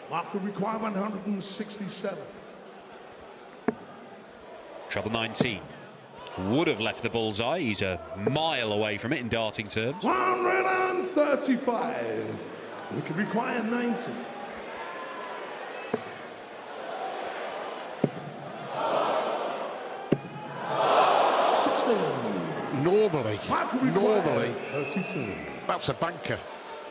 Mark will require 167. Treble 19. Would have left the bullseye. He's a mile away from it in darting terms. 135. He could require 90. Normally, 32. that's a banker.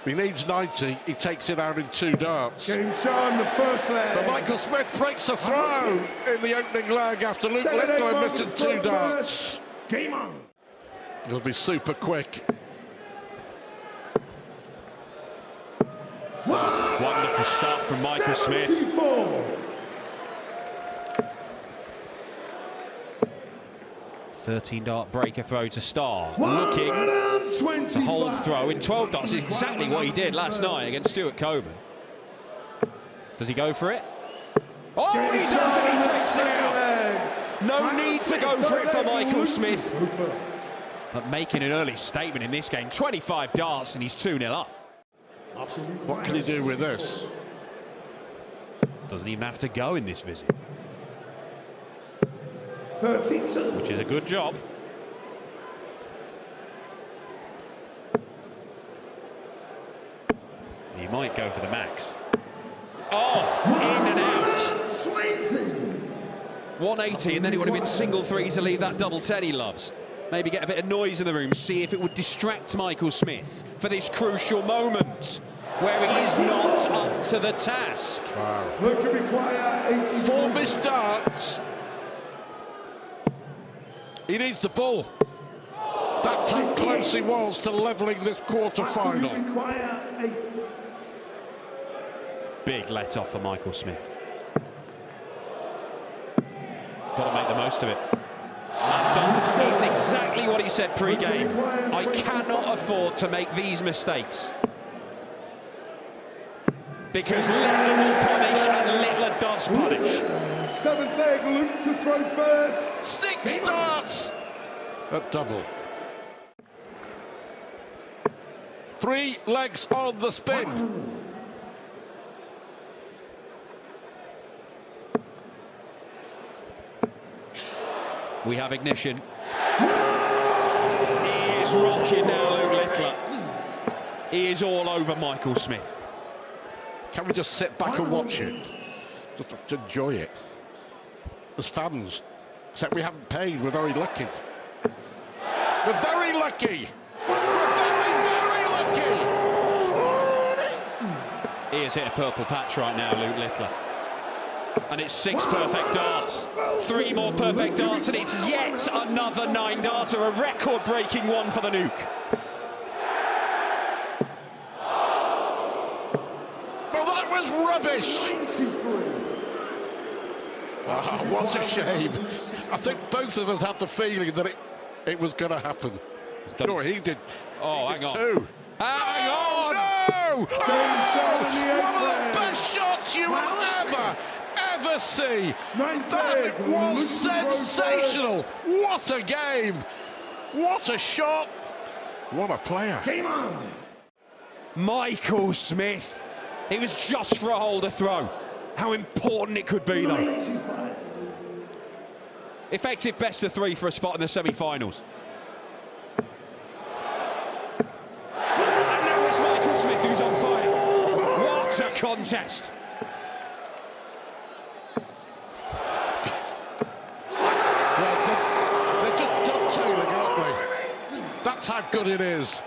He needs 90, he takes it out in 2 darts. Game shown the first leg. But Michael Smith breaks a throw in the opening leg after Luke Littler missing 2 darts. Game on. It'll be super quick. Wonderful start from Michael Smith. 74. 13-dart breaker throw to start. Looking to hold throw in 12 darts is exactly what he did last night against Stuart Coburn. Does he go for it? Oh, he does, and he takes it out. No need to go for it for Michael Smith. But making an early statement in this game. 25 darts and he's 2-0 up. What can he do with this? Doesn't even have to go in this visit. 32. Which is a good job. He might go for the max. Oh, in and out. 180, and then it would have been single threes to leave that double 10 he loves. Maybe get a bit of noise in the room, see if it would distract Michael Smith for this crucial moment where he is not up to the task. Wow. 4 missed darts. He needs the ball. That's how close he was to levelling this quarter-final. Big let-off for Michael Smith. Got to make the most of it. It's exactly what he said pre-game. I cannot afford to make these mistakes. Because Littler will punish, and Littler does punish. 7th leg, Luke to throw first. 6 darts! At double. 3 legs on the spin. We have ignition. He is rocking now, Luke Littler. He is all over Michael Smith. Can we just sit back and watch it? Just enjoy it. As fans, except we haven't paid, we're very lucky. We're very lucky! We're very, very lucky! He has hit a purple patch right now, Luke Littler. And it's 6 perfect darts. 3 more perfect darts, and it's yet another 9-darter, a record-breaking one for the Nuke. Well, that was rubbish! Oh, what a shame. I think both of us had the feeling that it was going to happen. Sure, he did. Oh, hang on. Too. Hang on! No! Oh, one of the best shots you will ever see. That was sensational. What a game. What a shot. What a player. Game on. Michael Smith. It was just for a holder throw. How important it could be, though. Effective best of 3 for a spot in the semi-finals. And now it's Michael Smith who's on fire. What a contest. That's how good it is.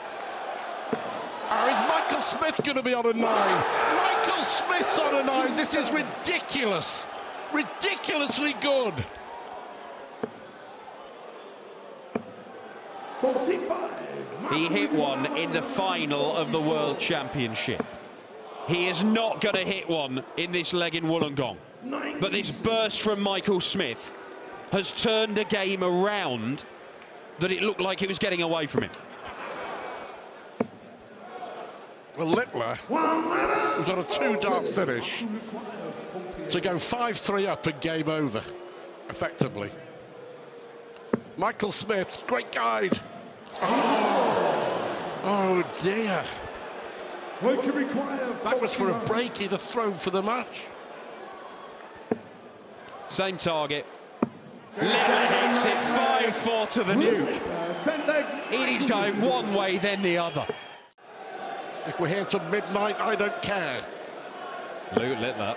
Oh, is Michael Smith going to be on a 9? Michael Smith's on a 9. This is ridiculous. Ridiculously good. 45. He hit one in the final of the World Championship. He is not going to hit one in this leg in Wollongong. But this burst from Michael Smith has turned a game around that it looked like it was getting away from him. Well, Littler was on a 2-dart finish to go 5-3 up and game over, effectively. Michael Smith, great guide. Oh dear. Like you require. That was for a break he'd have thrown for the match. Same target. Littler hits it 5-4 to the nuke. He's going one way, then the other. If we're here till midnight, I don't care. Luke Littler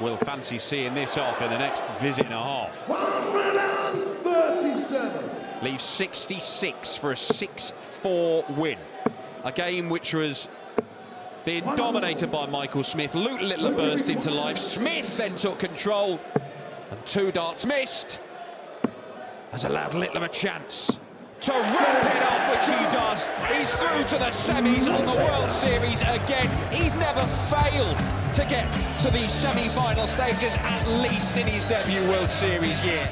will fancy seeing this off in the next visit and a half. 137. Leaves 66 for a 6-4 win. A game which was being dominated by Michael Smith. Luke Littler burst into life. Smith then took control. And 2 darts missed. Has allowed Littler a chance to wrap it up, which he does. He's through to the semis on the World Series again. He's never failed to get to the semi-final stages, at least in his debut World Series year.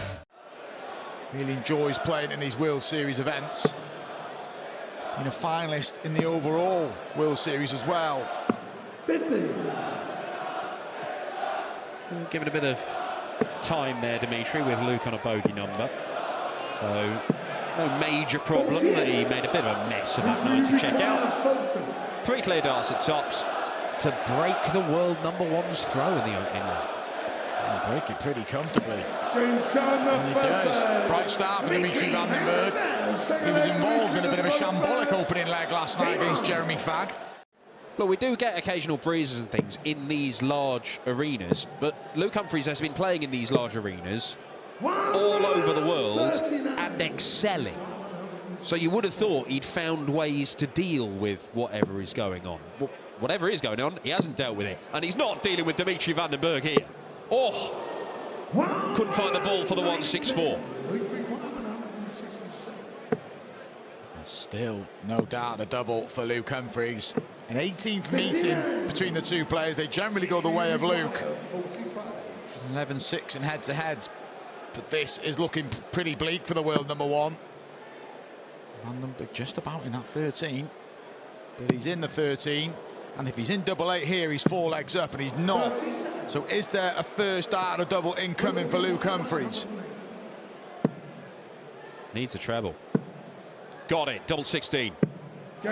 Really enjoys playing in these World Series events. Been a finalist in the overall World Series as well. 50. Given a bit of time there, Dimitri, with Luke on a bogey number. So no major problem that he made a bit of a mess of that night to check out. 3 clear darts at tops to break the world #1's throw in the opening leg. He'll break it pretty comfortably. And And he does. Bright start for Dimitri Vandenberg. He was involved in a bit of a shambolic opening leg last night against Jeremy Fagg. Look, we do get occasional breezes and things in these large arenas, but Luke Humphries has been playing in these large arenas all over the world and excelling. So you would have thought he'd found ways to deal with whatever is going on. Whatever is going on, he hasn't dealt with it. And he's not dealing with Dimitri Vandenberg here. Oh! Couldn't find the ball for the 164. And still, no doubt, a double for Luke Humphries. An 18th meeting between the two players. They generally go the way of Luke. 11-6 in head-to-heads. But this is looking pretty bleak for the world #1. Vandenberg just about in that 13. But he's in the 13. And if he's in double-8 here, he's 4 legs up, and he's not. So is there a first dart of double incoming for Luke Humphries? Needs a treble. Got it, double 16.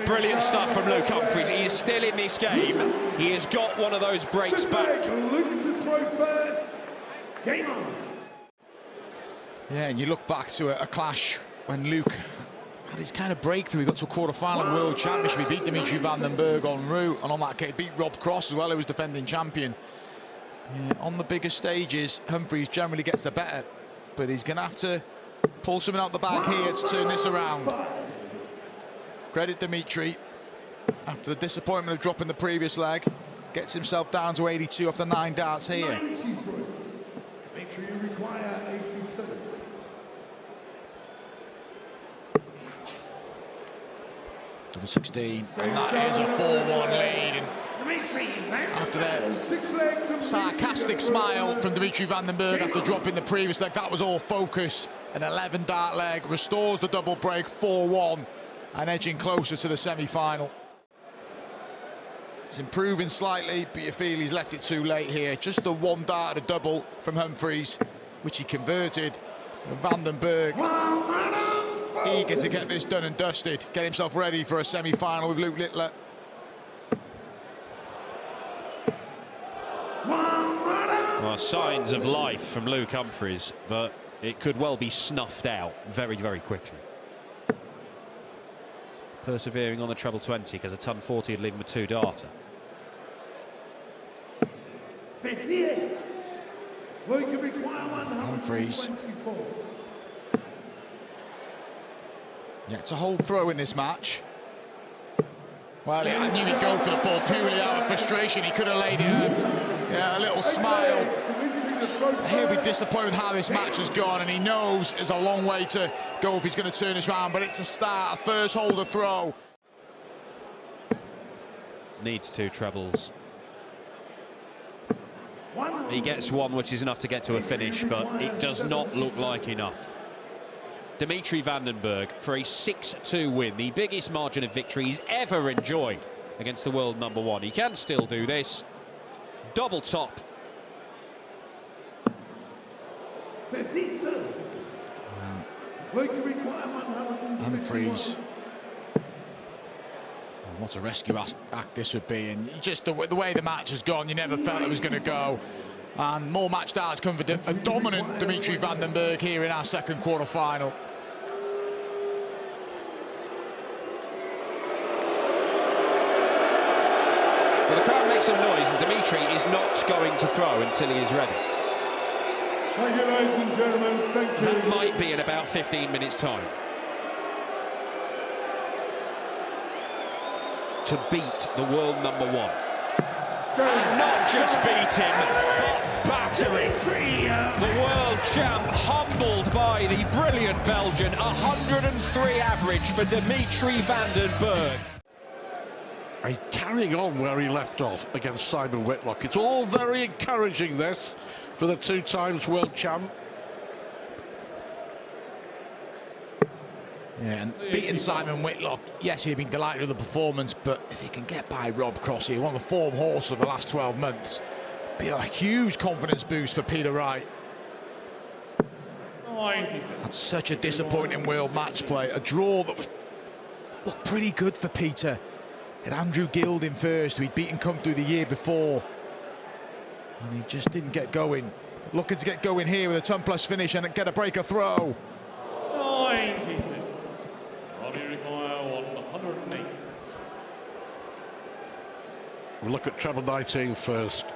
Brilliant stuff from Luke Humphries. He is still in this game. He has got one of those breaks back. Luke to throw first. Game on. Yeah, and you look back to a clash when Luke had his kind of breakthrough. He got to a quarter-final World Championship. He beat Dimitri Vandenberg en route, and on that case, beat Rob Cross as well, who was defending champion. Yeah, on the bigger stages, Humphries generally gets the better, but he's going to have to pull something out the bag here to turn this around. Credit Dimitri, after the disappointment of dropping the previous leg, gets himself down to 82 after 9 darts here. 93. Dimitri, you require 82. Double 16, and that is a 4-1 lead. And after that sarcastic smile from Dimitri Vandenberg after dropping the previous leg, that was all focus. An 11 dart leg restores the double break, 4-1, and edging closer to the semi-final. It's improving slightly, but you feel he's left it too late here. Just the 1 dart at a double from Humphries, which he converted. And Vandenberg eager to get this done and dusted, get himself ready for a semi-final with Luke Littler. Well, signs of life from Luke Humphries, but it could well be snuffed out very, very quickly. Persevering on the treble 20, because a ton 40 would leave him a 2 darter. 58. Luke, you require 124. Humphries. Yeah, it's a whole throw in this match. Well, I knew he'd go for the ball purely out of frustration. He could have laid it out. Yeah, a little smile. He'll be disappointed with how this match has gone, and he knows there's a long way to go if he's going to turn this round, but it's a start, a first holder throw. Needs 2 trebles. He gets 1, which is enough to get to a finish, but it does not look like enough. Dimitri Vandenberg for a 6-2 win, the biggest margin of victory he's ever enjoyed against the world #1. He can still do this. Double top. 52. Luke, you require 121. Humphries What a rescue act this would be, and just the way the match has gone, you never felt it was going to go. And more match starts come for a dominant Dimitri Vandenberg here in our second quarter-final. Well, the crowd makes some noise, and Dimitri is not going to throw until he is ready. Thank you, ladies and gentlemen. Thank you. That might be in about 15 minutes' time. To beat the world number one. And not just beat him, but batter him. The world champ humbled by the brilliant Belgian. 103 average for Dimitri Vandenberg. He's carrying on where he left off against Simon Whitlock. It's all very encouraging, this, for the 2 times world champ. Yeah, and beating Simon Whitlock, yes, he'd been delighted with the performance, but if he can get by Rob Cross here, one of the form horses of the last 12 months, be a huge confidence boost for Peter Wright. That's such a disappointing world match play. A draw that looked pretty good for Peter. Had Andrew Guild in first, who he'd beaten come through the year before. And he just didn't get going. Looking to get going here with a 10+ finish and get a breaker throw. 96. Robbie require 108. We'll look at treble 19 first.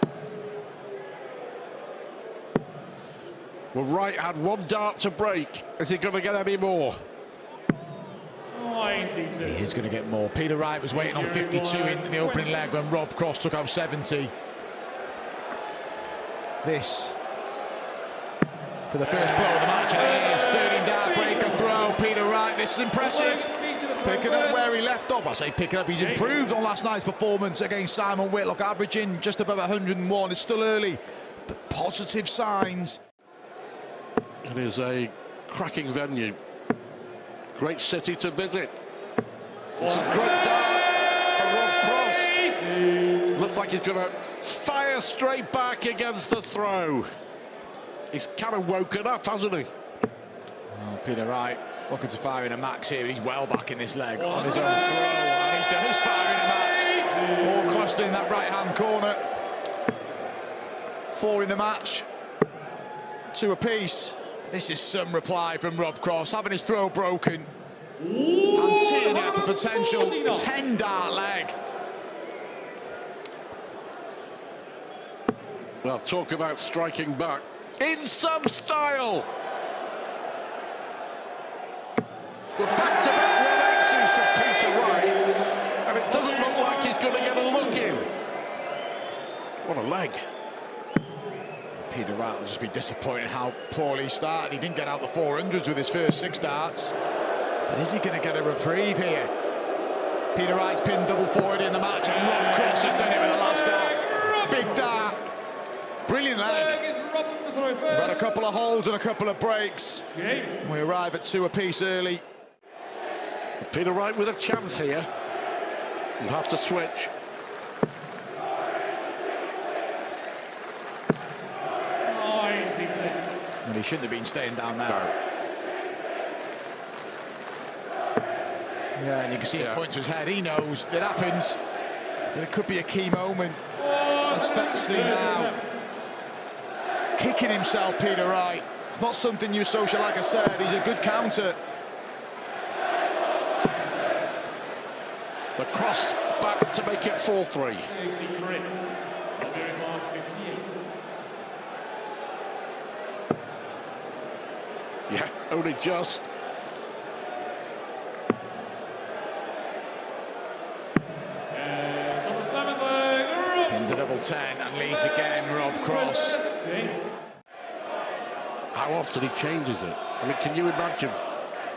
Well, Wright had 1 dart to break. Is he going to get any more? 92. He is going to get more. Peter Wright was waiting on 52 in the opening leg when Rob Cross took out 70. This for the first blow of the match, and it is 13 dart breaker throw. Peter Wright, this is impressive. Picking up where he left off. I say picking up, he's improved on last night's performance against Simon Whitlock, averaging just above 101. It's still early, but positive signs. It is a cracking venue. Great city to visit. It's a great dart for Rob Cross. Looks like he's going to fire straight back against the throw. He's kind of woken up, hasn't he? Oh, Peter Wright looking to fire in a max here. He's well back in this leg on his own throw. And he does fire in a max. All clustered in that right-hand corner. 4 in the match. 2 apiece. This is some reply from Rob Cross, having his throw broken. And teeing up a potential 10-dart leg. Well, talk about striking back in some style. We're back-to-back 180s for Peter Wright, and it doesn't look like he's going to get a look in. What a leg. Peter Wright will just be disappointed how poorly he started. He didn't get out the 400s with his first 6 darts. But is he going to get a reprieve here? Peter Wright's pinned double forward in the match, and Rob Cross has done it with the last dart. Big dart. Brilliant leg. We've had a couple of holds and a couple of breaks. We arrive at 2 apiece early. Peter Wright with a chance here. He'll have to switch. And he shouldn't have been staying down there. No. Yeah, and you can see it point to his head. He knows it happens. But it could be a key moment. Especially now. Kicking himself, Peter Wright. It's not something you associate, like I said. He's a good counter. The cross back to make it 4-3. Yeah, only just. Pins a double 10 and leads again, Rob Cross. How often he changes it. I mean, can you imagine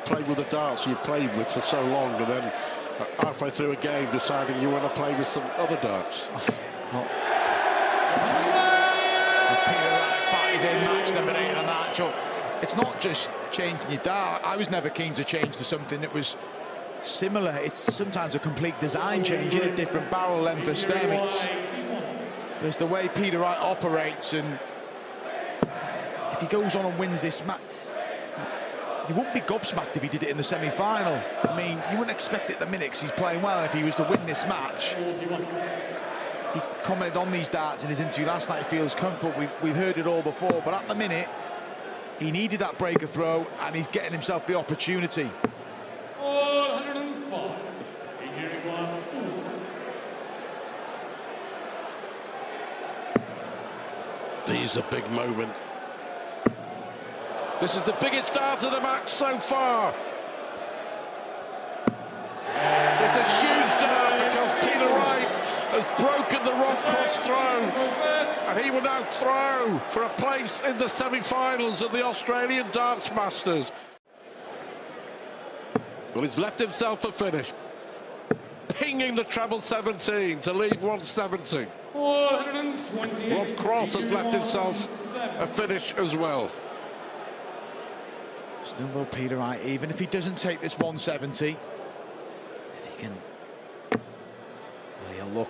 playing with the darts you've played with for so long, and then halfway through a game deciding you want to play with some other darts? As Peter Wright fires in match number 8 of the match. It's not just changing your dart. I was never keen to change to something that was similar. It's sometimes a complete design change in a different barrel length of stem. There's the way Peter Wright operates, and if he goes on and wins this match, you wouldn't be gobsmacked if he did it in the semi-final. I mean, you wouldn't expect it at the minute because he's playing well. If he was to win this match, he commented on these darts in his interview last night. He feels comfortable. We've heard it all before, but at the minute, he needed that breaker throw, and he's getting himself the opportunity. 105. These are big moment. This is the biggest start of the match so far. It's a huge dart because Peter Wright has broken the Rob Cross throw, and he will now throw for a place in the semi-finals of the Australian Darts Masters. Well, he's left himself a finish, pinging the treble 17 to leave 170. 120. Rob Cross has left himself a finish as well. Still though, Peter Wright, even if he doesn't take this 170, if he can, well, he'll look.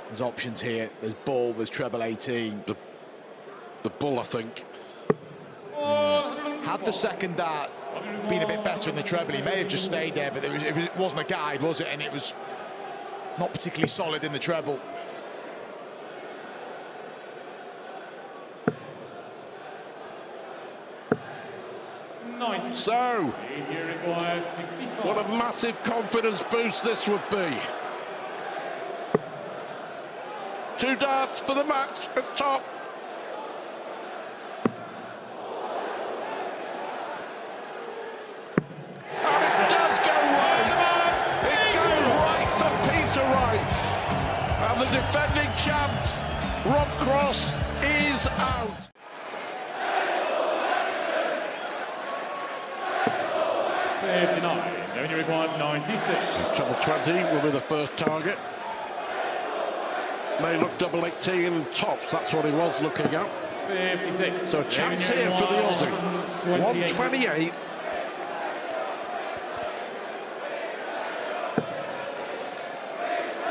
There's options here. There's ball. There's treble 18. The bull, I think. Had the second dart been a bit better in the treble, he may have just stayed there. But it wasn't a guide, was it? And it was not particularly solid in the treble. So, what a massive confidence boost this would be. 2 darts for the match at top. And it does go right. It goes right for Peter Wright. And the defending champ, Rob Cross, is out. Then you require 96. Treble 20 will be the first target. May look double 18 tops, that's what he was looking at. 56. So a chance here for the Aussie. 128.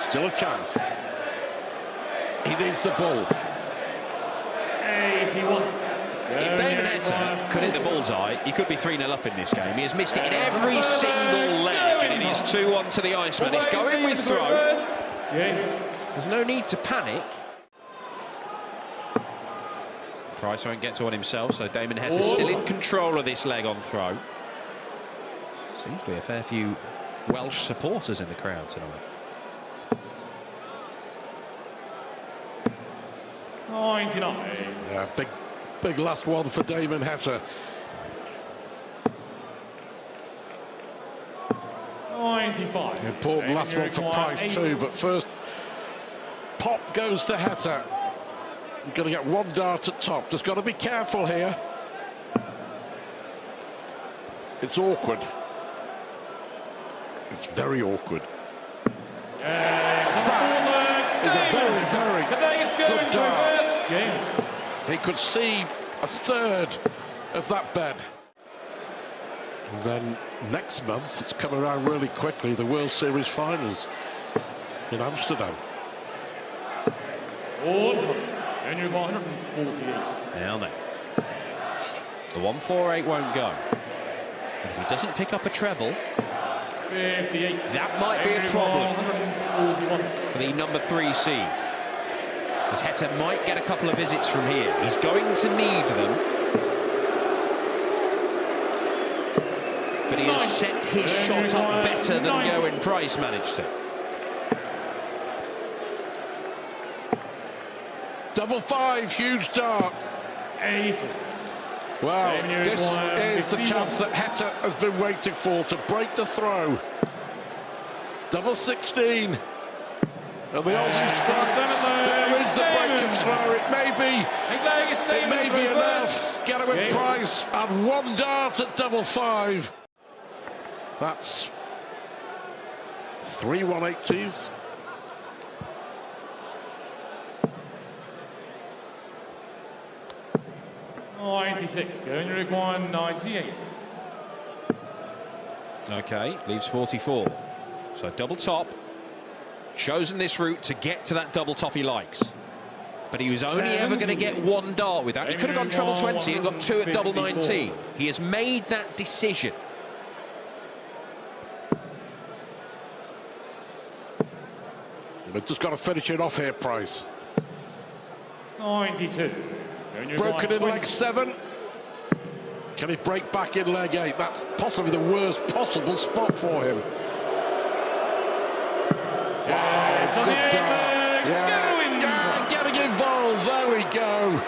Still a chance. He needs the ball. 81. If David Heta could hit the bullseye, he could be 3-0 up in this game. He has missed it in every single leg, and it is 2-1 to the Iceman. It's going with throw. There's no need to panic. Price won't get to one himself, so Damon Heta still in control of this leg on throw. Seems to be a fair few Welsh supporters in the crowd tonight. 99. Yeah, big last one for Damon Heta. 95. Important last one for Price too, but first pop goes to Heta. You've got to get 1 dart at top. Just got to be careful here. It's awkward. It's very awkward. That is a very good dart. He could see a third of that bed. And then next month, it's come around really quickly, the World Series finals in Amsterdam. And you're 148. Now then, the 148 won't go. But if he doesn't pick up a treble, 58. that might be a problem for the number 3 seed. Because Heta might get a couple of visits from here. He's going to need them. But he has set his shot up better than Gerwyn Price managed to. Double 5, huge dart. 80. Well, this is the chance that Heta has been waiting for, to break the throw. Double 16. And the Aussie strikes. There is the break and throw. It may be enough. Gerwyn Price and 1 dart at double 5. That's 3 180s. Oh, 96. Going to require 98. Okay, leaves 44. So double top. Chosen this route to get to that double top he likes. but he was only ever going to get one dart with that. He could have gone treble 20 and got 2 at double 19. He has made that decision. We've just got to finish it off here, Price. 92. Broken in leg 7. Can he break back in leg 8? That's possibly the worst possible spot for him. Good dart. Yeah, getting involved. There we go.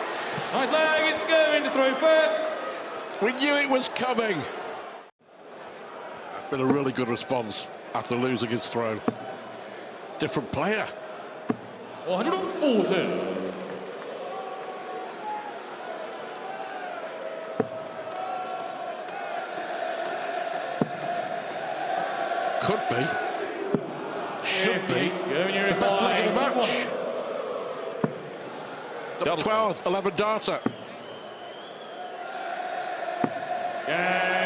Right leg is going to throw first. We knew it was coming. That's been a really good response after losing his throw. Different player. 140. Could be. Should be. The best leg of the match. Double 12, 11 darter.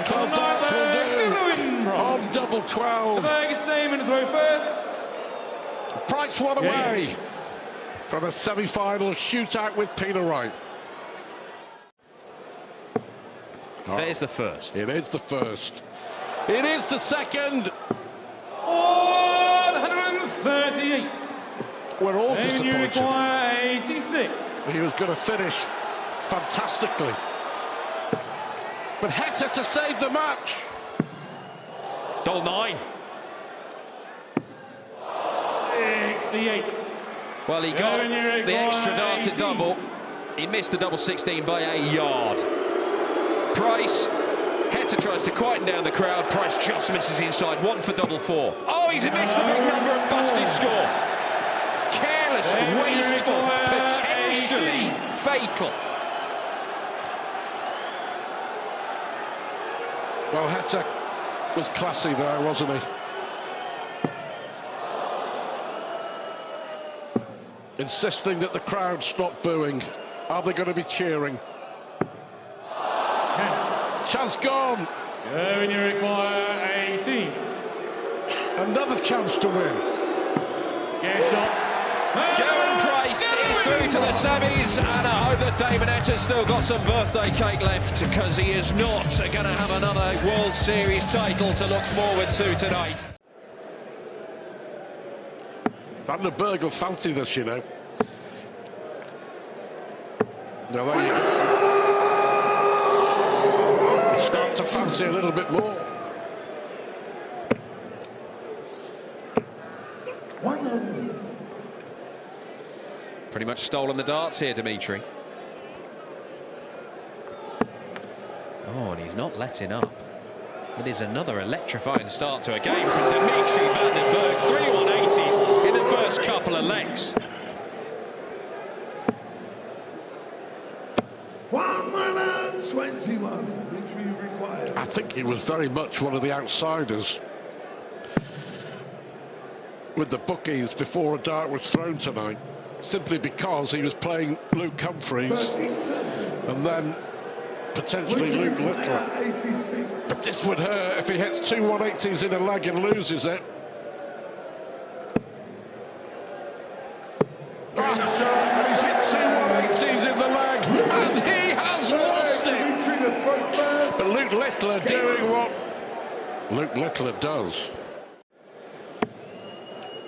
12 darts will do. On double 12. Price one away from a semi-final shootout with Peter Wright. There's the first. It is the first. It is the second. 138. We're all And you disappointed. require 86. He was going to finish fantastically. But Heta to save the match. Double 9. 68. Well, he got the extra dart at double. He missed the double 16 by a yard. Price, Heta tries to quieten down the crowd. Price just misses inside. 1 for double 4. Oh, he's missed the big number and bust his score. Careless, wasteful, potentially fatal. Well, Heta was classy there, wasn't he? Insisting that the crowd stop booing. Are they going to be cheering? Chance gone. And you require 18. Another chance to win. Get shot. Gavin Price is through to the semis, and I hope that Dominations's still got some birthday cake left, because he is not going to have another World Series title to look forward to tonight. Vandenberg will fancy this, you know. Now there you go. Start to fancy a little bit more. Pretty much stolen the darts here, Dimitri. Oh, and he's not letting up. It is another electrifying start to a game from Dimitri Vandenberg. 3 180s in the first couple of legs. 121. Dimitri required. I think he was very much one of the outsiders with the bookies before a dart was thrown tonight, simply because he was playing Luke Humphries and then potentially Luke Littler. But this would hurt if he hits 2 180s in a leg and loses it. And he's hit 2 180s in the leg and he has lost it. But Luke Littler doing what Luke Littler does.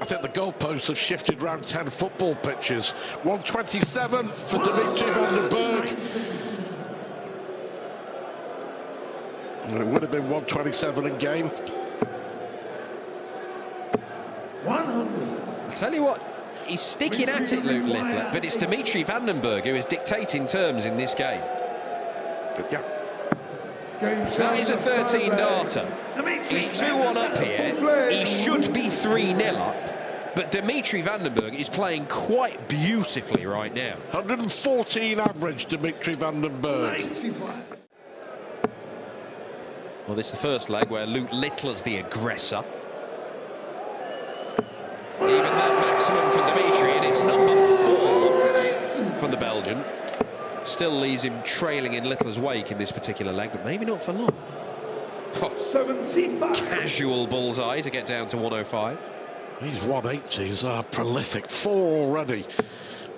I think the goalposts have shifted round 10 football pitches. 127 for Dimitri Vandenberg. And it would have been 127 in game. 100. I'll tell you what, he's sticking at it, Luke Littler, but it's Dimitri Vandenberg who is dictating terms in this game. But yeah. That is a 13 darter. He's 2-1 up here. He should be 3-0 up. But Dimitri Vandenberg is playing quite beautifully right now. 114 average, Dimitri Vandenberg. Well, this is the first leg where Luke Littler's the aggressor. Even that maximum for Dimitri, and it's number 4 from the Belgian. Still leaves him trailing in Littler's wake in this particular leg, but maybe not for long. 75. Casual bullseye to get down to 105. These 180s are prolific. 4 already.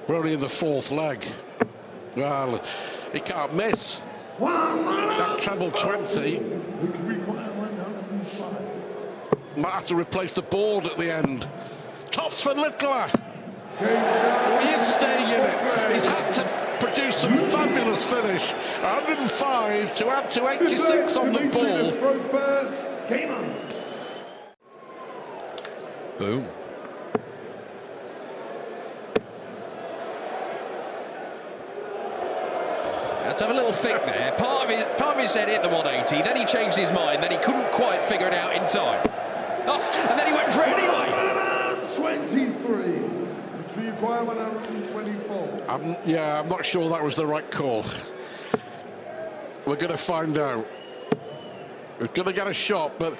We're only in the fourth leg. Well, he can't miss. That treble 20. Might have to replace the board at the end. Tops for Littler. He is staying in it. He's had to produce some fabulous finish. 105 to add to 86 on the ball. Boom. Let's have a little think there. Part of his head hit the 180, then he changed his mind, then he couldn't quite figure it out in time. Oh, and then he went for it anyway. 23. Which require 124. I'm not sure that was the right call. We're going to find out. We're going to get a shot, but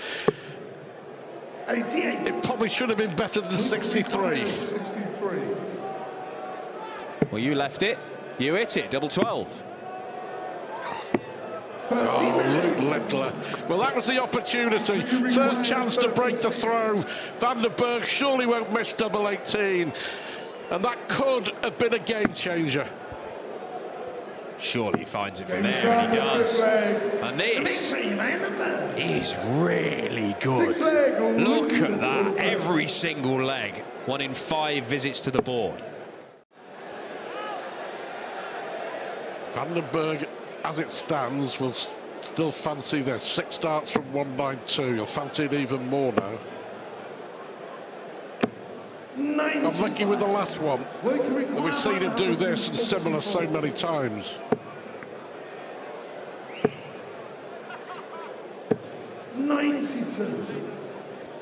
88. It probably should have been better than 63. 63. Well, you left it, you hit it, double 12. Oh, Luke Littler. Well, that was the opportunity. First chance to break the throw. Vandenberg surely won't miss double 18. And that could have been a game changer. Surely he finds it from there, and he does. And this is really good. Look at that. Every single leg. 1 in 5 visits to the board. Vandenberg, as it stands, will still fancy this. 6 starts from 192. You'll fancy it even more now. I'm lucky with the last one. And we've seen him do this and similar so many times.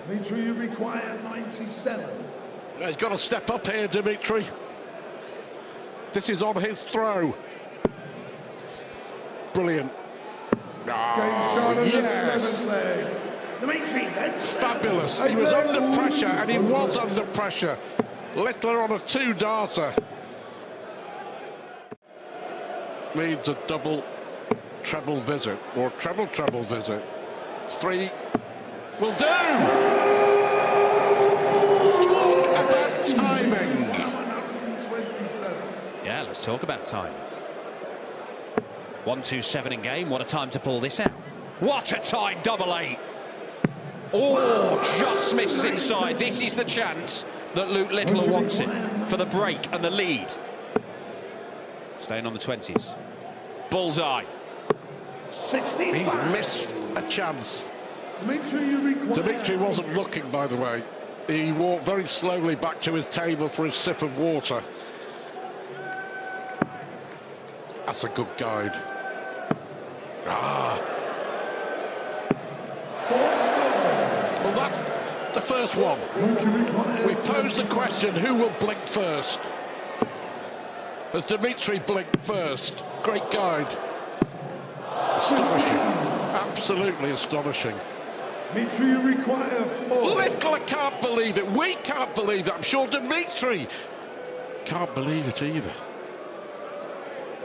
Dimitri, you require 97. He's got to step up here, Dimitri. This is on his throw. Brilliant. Yes. Fabulous. He was under pressure, and he was under pressure. Littler on a 2-darter. Means a double treble visit, or treble visit. 3 will do. Talk about timing. Yeah, let's talk about time. 1-2-7 in game. What a time to pull this out. What a time, double 8. Oh, just misses inside. This is the chance that Luke Littler wants it for the break and the lead. Staying on the 20s. Bullseye. 60. He's missed a chance. Dimitri wasn't looking, by the way. He walked very slowly back to his table for his sip of water. That's a good guide. Well, that's the first one. We posed the question, who will blink first? Has Dimitri blinked first? Great guide. Astonishing. Absolutely astonishing. Dimitri, you require 4. Littler can't believe it. We can't believe it. I'm sure Dimitri can't believe it either.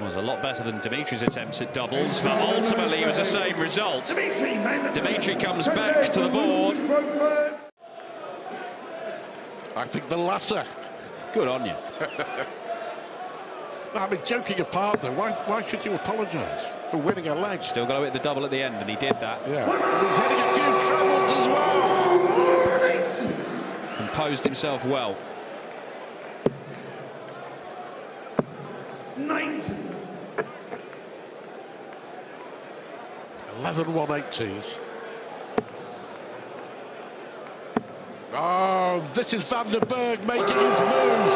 Was a lot better than Dimitri's attempts at doubles, but ultimately it was the same result. Dimitri comes back to the board. I think the latter. Good on you. I mean, joking apart, though, why should you apologise for winning a leg? Still got to hit the double at the end, and he did that. Yeah, and he's hitting a few trebles as well. Composed himself well. 90. 11 180s. Oh, this is Vandenberg making his move.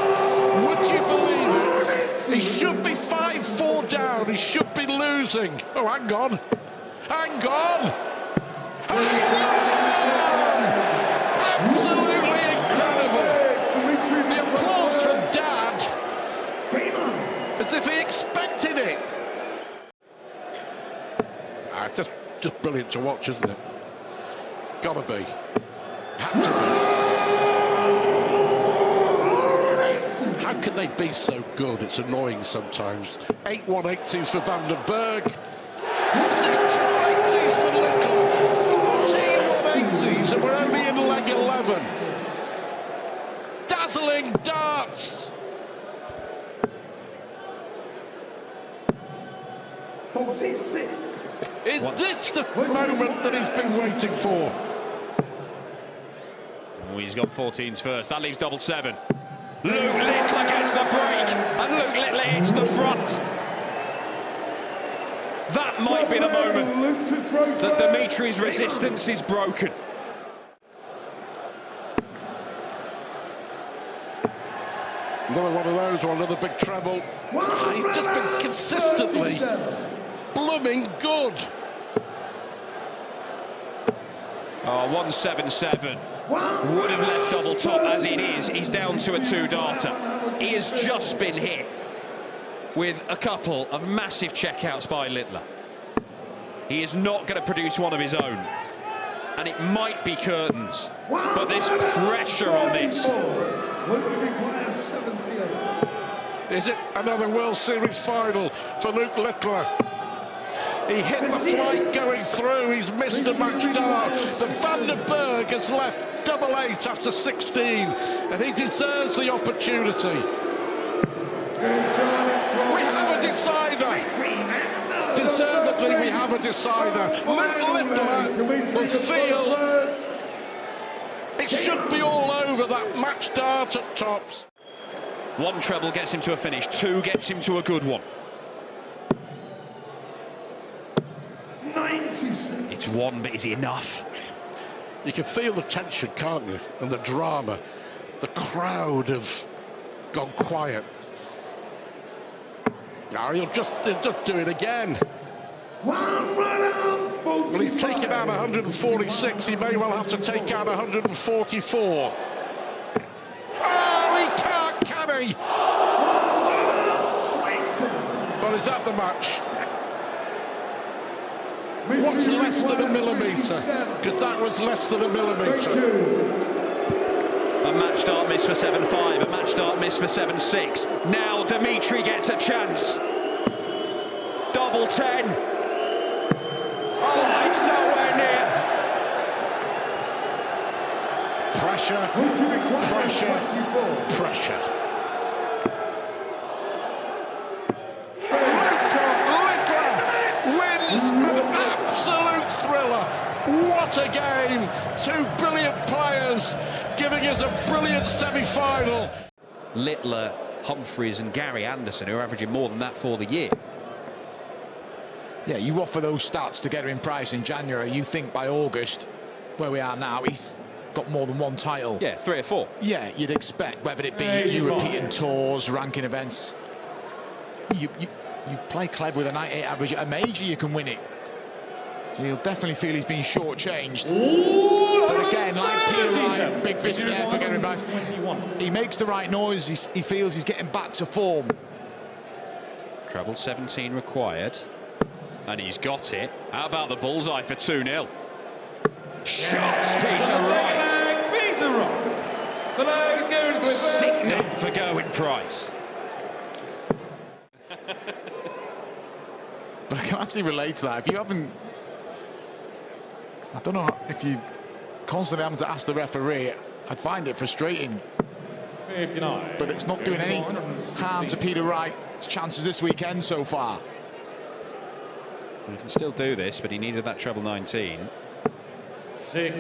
Would you believe it? He should be 5-4 down. He should be losing. Oh, hang on. Hang on. Hang on. Absolutely incredible. The applause from Dad. As if he expected it. Just brilliant to watch, isn't it? Gotta be. Had to be. How can they be so good? It's annoying sometimes. 8 180s for Vandenberg. 6 180s for Littler. 14 180s, and we're only in leg 11. Dazzling darts. 46. Is this the moment that he's been waiting for? Oh, he's got 14s first. That leaves double 7. Luke Littler gets the break, and Luke Littler hits the front. That might be the moment that Dimitri's resistance is broken. Another one of those, or another big treble. He's just been consistently blooming good. Oh, 177 would have left double top. As it is, he's down to a 2-darter. He has just been hit with a couple of massive checkouts by Littler. He is not going to produce one of his own, and it might be curtains, but there's pressure on this. Is it another World Series final for Luke Littler? He hit the flight going through, he's missed a match dart. The Vandenberg has left double 8 after 16, and he deserves the opportunity. We have a decider. Deservedly, we have a decider. Littler will feel it should be all over that match dart at tops. 1 treble gets him to a finish, 2 gets him to a good one. 96. It's 1, but is it enough? You can feel the tension, can't you? And the drama. The crowd have gone quiet. Now he'll just do it again. Well, he's taken out 146. He may well have to take out 144. Oh, he can't, can he? Well, is that the match? What's less than a millimetre? Because that was less than a millimetre. A match dart miss for 7-5, a match dart miss for 7-6. Now Dimitri gets a chance. Double 10. Oh, it's nowhere near. Pressure, pressure, pressure. Absolute thriller. What a game. 2 brilliant players giving us a brilliant semi-final. Littler, Humphries and Gary Anderson, who are averaging more than that for the year. Yeah, you offer those stats to Gary Price in January, you think by August, where we are now, he's got more than 1 title. Yeah, 3 or 4. Yeah, you'd expect, whether it be European tours, ranking events. You play Cleb with a 98 average at a major, you can win it. So he'll definitely feel he's been shortchanged. But again, like Peter Wright, big visit there for Gary Price. He makes the right noise, he feels he's getting back to form. Treble 17 required. And he's got it. How about the bullseye for 2-0? Shots, Peter Wright. Peter Wright. The leg going Sickening for Gerwyn Price. But I can actually relate to that. If you haven't... I don't know if you constantly having to ask the referee, I'd find it frustrating. 59. But it's not doing any harm to Peter Wright's chances this weekend so far. He can still do this, but he needed that treble 19. 6.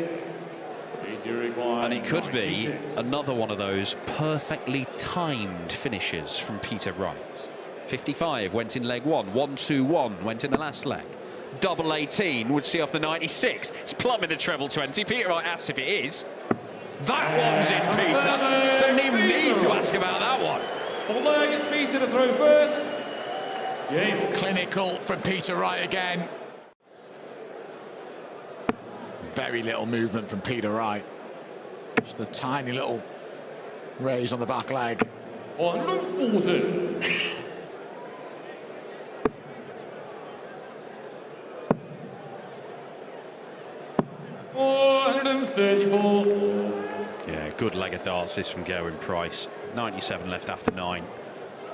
And it could be another one of those perfectly timed finishes from Peter Wright. 55 went in leg 1, 1-2-1 went in the last leg. Double 18 would see off the 96. It's plumbing the treble 20. Peter Wright asks if it is. That one's in, Peter. Don't even need to ask about that one. Full leg, Peter to throw first. Game. Clinical from Peter Wright again. Very little movement from Peter Wright. Just a tiny little raise on the back leg. 140. Yeah, good leg of darts this from Gerwyn Price. 97 left after 9.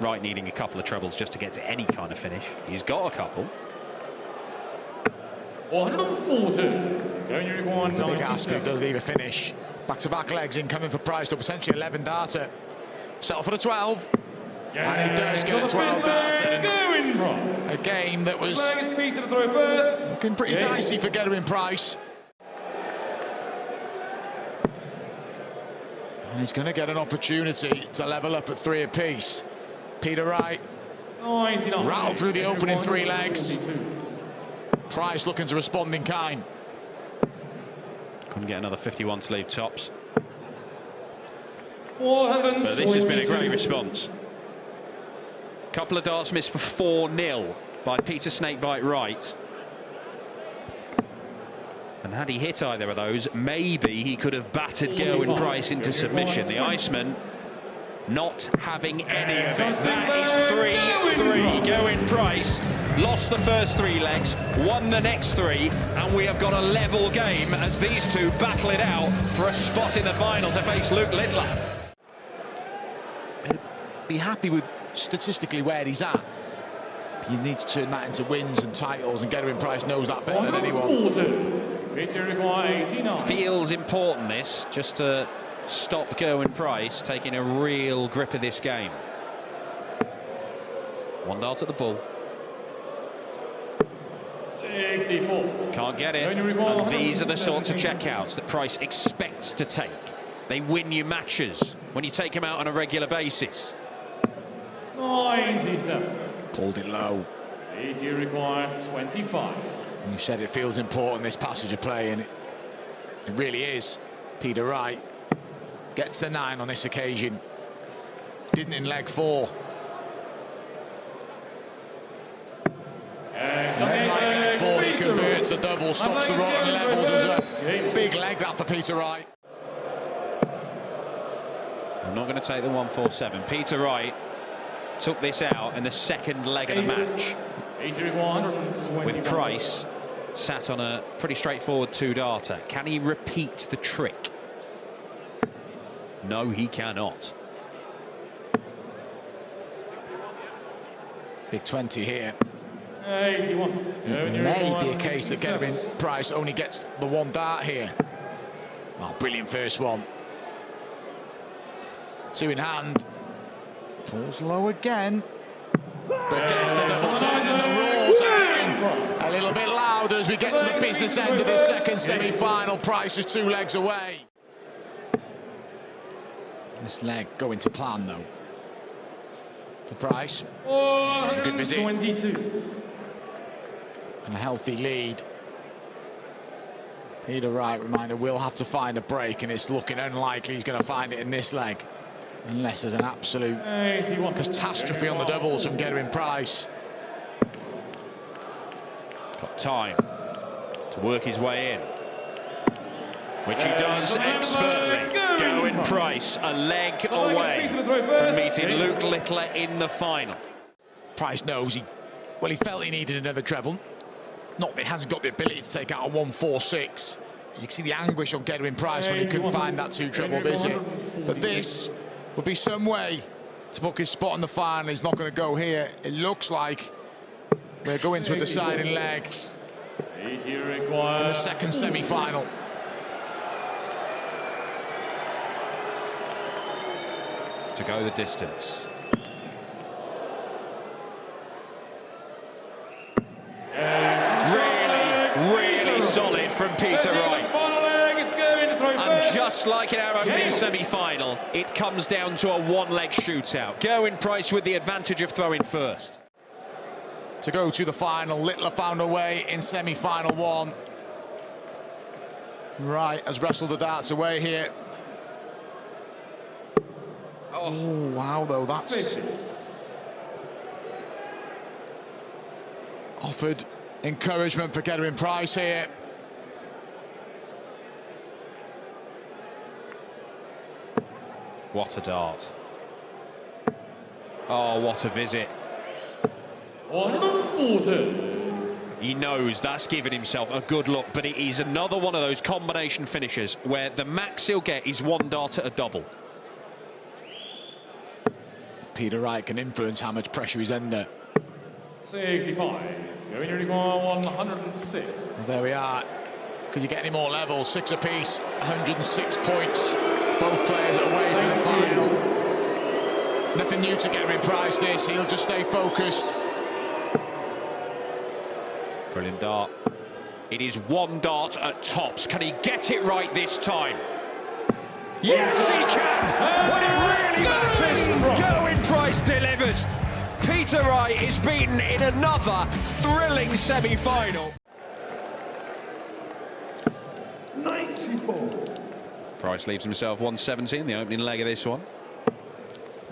Wright needing a couple of trebles just to get to any kind of finish. He's got a couple. 140. It's a big ask, but he does leave a finish. Back-to-back legs incoming for Price to potentially 11 darter. Settle for the 12. Yeah, and he does get a 12 darter. Price. A game that was Peter to throw first. looking pretty dicey for Gerwyn Price. And he's going to get an opportunity to level up at 3 apiece. Peter Wright 99. rattled through the opening 3 legs. 42. Price looking to respond in kind. Couldn't get another 51 to leave tops. 422. But this has been a great response. Couple of darts missed for 4-0 by Peter Snakebite Wright. And had he hit either of those, maybe he could have battered Gerwyn Price into submission. The Iceman not having any of it. That is 3-3. Gerwyn Price lost the first 3 legs, won the next 3, and we have got a level game as these two battle it out for a spot in the final to face Luke Littler. Be happy with statistically where he's at. You need to turn that into wins and titles, and Gerwyn Price knows that better than anyone. 89. Feels important, this, just to stop Gerwyn Price taking a real grip of this game. 1 dart at the bull. 64. Can't get it. And these are the sorts of checkouts that Price expects to take. They win you matches when you take them out on a regular basis. 97. Pulled it low. AG required 25. You said it feels important, this passage of play, and it really is. Peter Wright gets the 9 on this occasion. Didn't in leg 4. And then like leg 4, he converts the double, stops the run and levels as a big leg that for Peter Wright. I'm not going to take the 147. Peter Wright took this out in the second leg of the match, with Price sat on a pretty straightforward 2-darter. Can he repeat the trick? No, he cannot. Big 20 here. 81. It may be a case that Gerwyn Price only gets the 1 dart here. Oh, brilliant first one. 2 in hand. Pulls low again. But gets the double turn, and the roars are getting a little bit louder as we get to the business end of this second semi-final. Price is 2 legs away. This leg going to plan, though. For Price. A good visit. 22. And a healthy lead. Peter Wright, reminder, will have to find a break, and it's looking unlikely he's going to find it in this leg. Unless there's an absolute catastrophe on the doubles from Gerwyn Price. Got time to work his way in, which he does expertly. Gerwyn Price a leg away from meeting Luke Littler in the final. Price knows he felt he needed another treble. Not that he hasn't got the ability to take out a 146. You can see the anguish on Gerwyn Price when he couldn't find that 2 treble visit. But this would be some way to book his spot in the final. He's not going to go here. It looks like we're going to a deciding leg in the second semi-final. To go the distance. Really solid from Peter Wright. And just like in our opening semi-final, it comes down to a 1-leg shootout. Gerwyn Price with the advantage of throwing first. To go to the final, Littler found a way in semi-final 1. Wright has wrestled the darts away here. Oh, wow, though, that's offered encouragement for Gerwyn Price here. What a dart. Oh, what a visit. 140. He knows that's giving himself a good look, but it is another one of those combination finishes where the max he'll get is 1 dart at a double. Peter Wright can influence how much pressure he's under. 65. Going to require 106. Well, there we are. Could you get any more levels? 6 apiece, 106 points. Both players away from the final. Nothing new to Gerwyn Price this. He'll just stay focused. Brilliant dart. It is one dart at tops. Can he get it right this time? Yes, he can! When it really matters, Gerwyn Price delivers. Peter Wright is beaten in another thrilling semi-final. 94. Price leaves himself 170 in the opening leg of this one.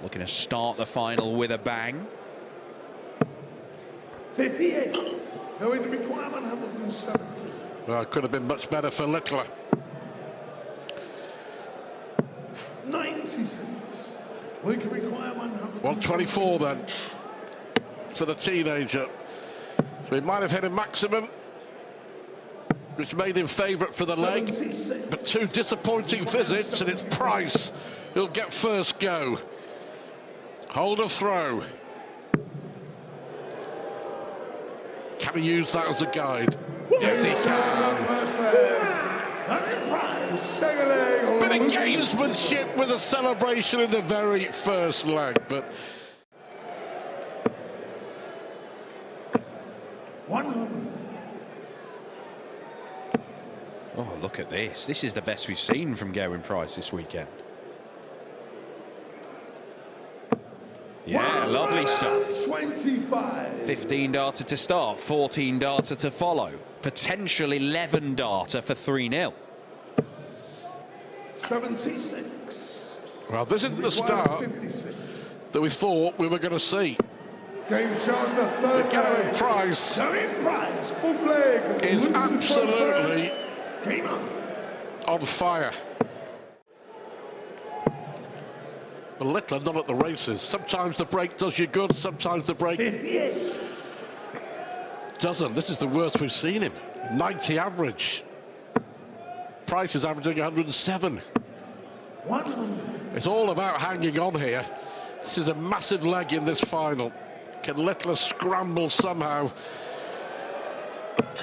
Looking to start the final with a bang. 58. Going to require 170. Well, it could have been much better for Littler. 96. We can require 124 then for the teenager. So he might have hit a maximum, which made him favourite for the leg. 76. But two disappointing visits, and it's Price who'll get first go. Hold a throw. Can he use that as a guide? Yes, he can. Bit of gamesmanship with a celebration in the very first leg, but 100. Oh, look at this. This is the best we've seen from Gerwyn Price this weekend. Yeah, lovely stuff. 25. 15 darter to start, 14 darter to follow. Potential 11 darter for 3-0. 76. well, this isn't the start 56. that we thought we were going to see. Game shot the third. Gerwyn Price Gerwyn Price, full leg. is Loses absolutely first. Game on. on fire. But Littler not at the races. Sometimes the break does you good, sometimes the break 58. doesn't. This is the worst we've seen him. 90 average. Price is averaging 107. 100. It's all about hanging on here. This is a massive leg in this final. Can Littler scramble somehow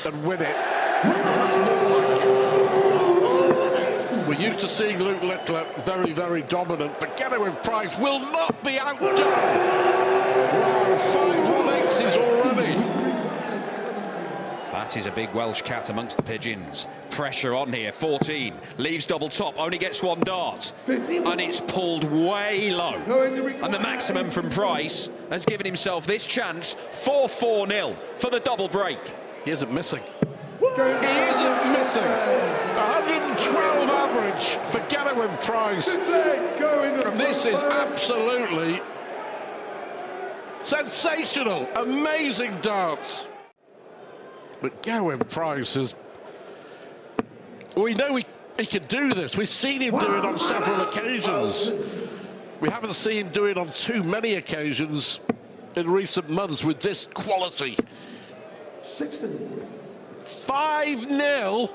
and win it? That's more like we're used to seeing Luke Littler very, very dominant, but Gerwyn Price will not be outdone. Wow, 5 180s already. That is a big Welsh cat amongst the pigeons. Pressure on here, 14. Leaves double top, only gets one dart. 51. And it's pulled way low. And the maximum from Price has given himself this chance for 4-0 for the double break. He isn't missing. He isn't missing. 112 average for Gerwyn Price. And this is absolutely sensational. Amazing darts. But Gerwyn Price is... We know he can do this. We've seen him do it on several occasions. We haven't seen him do it on too many occasions in recent months with this quality. 60. 5-0.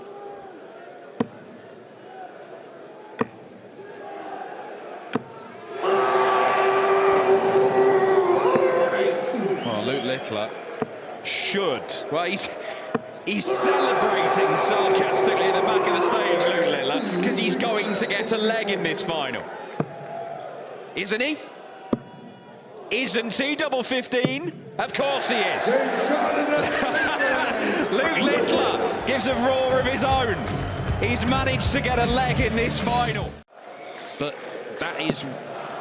Well, Luke Littler should. Well, he's celebrating sarcastically at the back of the stage, Luke Littler, because he's going to get a leg in this final. Isn't he? Isn't he? Double 15? Of course he is. Luke Littler gives a roar of his own. He's managed to get a leg in this final. But that is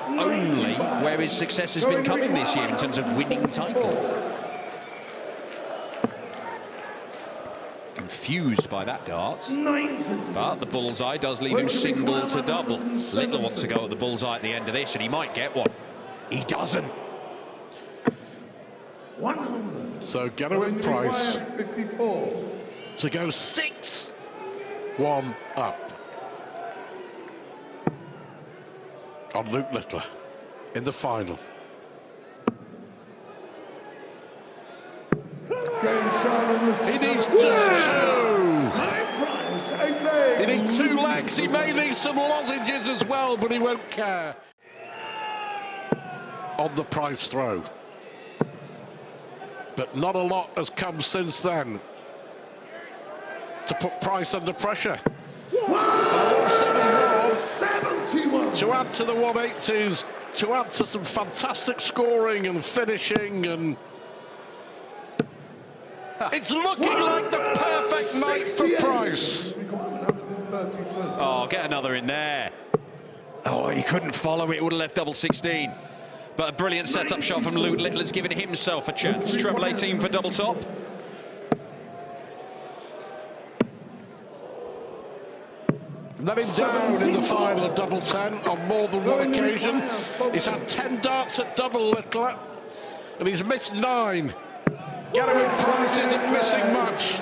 only where his success has been coming this year in terms of winning titles. Confused by that dart, 90. but the bullseye does leave him single to double. Littler wants to go at the bullseye at the end of this, and he might get one. He doesn't. 100. So Gerwyn Price 54. to go 6-1 up on Luke Littler in the final. Game shot on the He needs Price, 8 legs. He needs 2 legs. He may need some lozenges as well, but he won't care. On the Price throw. But not a lot has come since then to put Price under pressure. 71. To add to the 180s, to add to some fantastic scoring and finishing, and It's looking like the perfect night for Price. Oh, get another in there. Oh, he couldn't follow it. It would have left double 16. But a brilliant setup shot from Luke Littler's giving himself a chance. Treble 18 for double top. Let him down in the final of double 10 on more than one occasion. He's had 10 darts at double Littler, and he's missed 9. Galloway Price isn't missing much.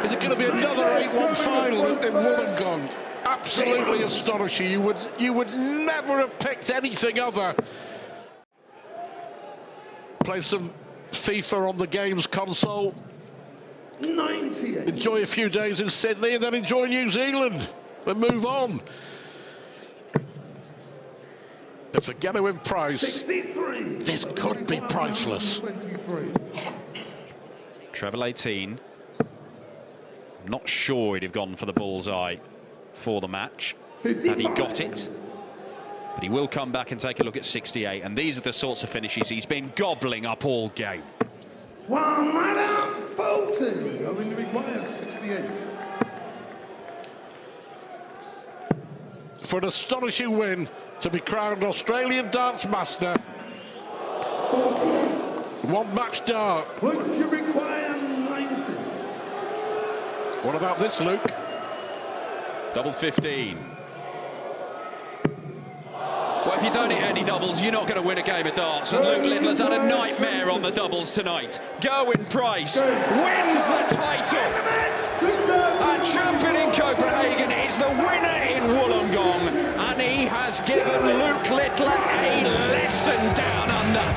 Is it going to be another 8-1 final in Wollongong? Absolutely astonishing. You would never have picked anything other. Play some FIFA on the games console. 98. Enjoy a few days in Sydney and then enjoy New Zealand and move on. But for Galloway Price, 63. this could be priceless. 23. Treble 18. Not sure he'd have gone for the bullseye for the match had he got it. But he will come back and take a look at 68. And these are the sorts of finishes he's been gobbling up all game. 140. Going to require 68. For an astonishing win to be crowned Australian Darts Master. 1 match dart. Would you require 90? What about this, Luke? Double 15. Well, if you don't hit any doubles, you're not going to win a game of darts. And Luke Littler's had a nightmare on the doubles tonight. Gerwyn Price wins the title. And champion in Copenhagen is the winner in Wollongong. And he has given Luke Littler a lesson down under.